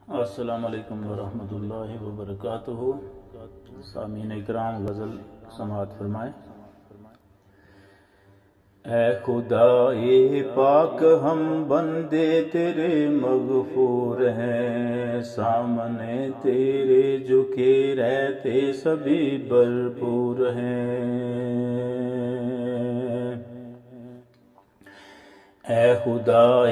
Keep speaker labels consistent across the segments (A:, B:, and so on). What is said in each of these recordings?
A: السلام علیکم ورحمۃ اللہ وبرکاتہ۔ سامعین اکرام، غزل سماعت فرمائیں۔ اے خدا پاک، ہم بندے تیرے مغفور ہیں، سامنے تیرے جھکے رہتے سبھی بھرپور ہیں۔ اے خدا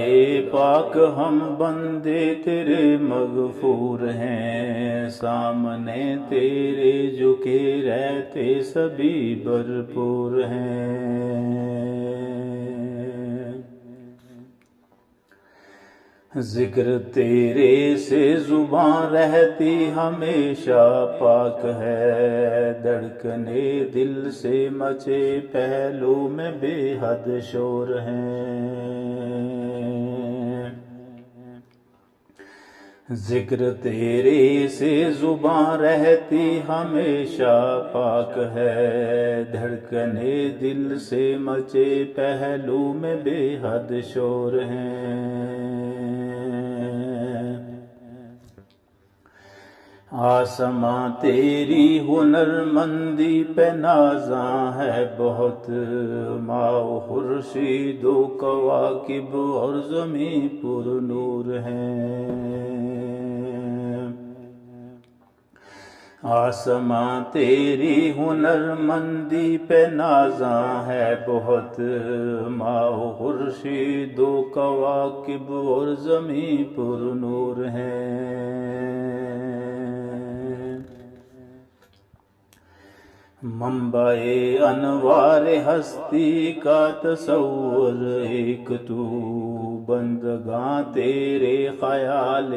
A: پاک، ہم بندے تیرے مغفور ہیں، سامنے تیرے جھکے رہتے سبھی بھرپور ہیں۔ ذکر تیرے سے زباں رہتی ہمیشہ پاک ہے، دھڑکنے دل سے مچے پہلو میں بے حد شور ہے۔ ذکر تیرے سے زباں رہتی ہمیشہ پاک ہے، دھڑکنے دل سے مچے پہلو میں بے حد شور ہے۔ آسماں تیری ہنرمندی پہ نازاں ہے بہت، ماہ و خورشید و کواکب اور زمین پر نور ہے۔ آسماں تیری ہنرمندی پہ نازاں ہے بہت، ماہ و خورشید و کواکب اور زمین پر نور ہے۔ منبع انوار ہستی کا تصور ایک تو، بندگاں تیرے خیال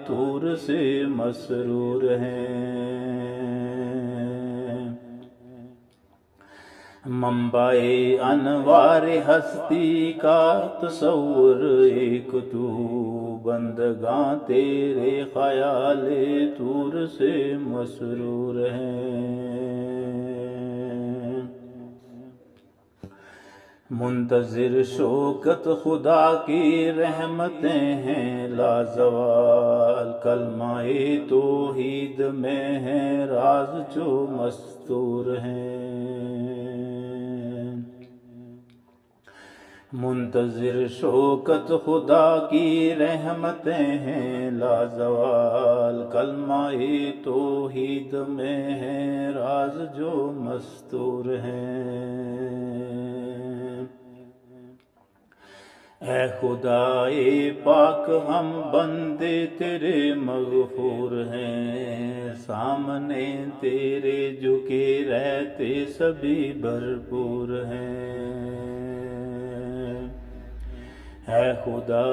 A: طور سے مسرور ہیں۔ منبع انوار ہستی کا تصور ایک تو، بندگاں تیرے خیال طور سے مسرور ہیں۔ منتظر شوکت خدا کی رحمتیں ہیں لازوال، کلمہ توحید میں ہیں راز جو مستور ہیں۔ منتظر شوکت خدا کی رحمتیں ہیں لازوال، کلمہ توحید میں ہیں راز جو مستور ہیں۔ اے خدا پاک، ہم بندے تیرے مغفور ہیں، سامنے تیرے جھکے رہتے سبھی بھرپور ہیں۔ اے خدا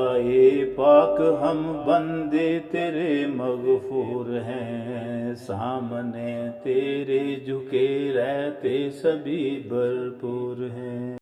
A: پاک، ہم بندے تیرے مغفور ہیں، سامنے تیرے جھکے رہتے سبھی بھرپور ہیں۔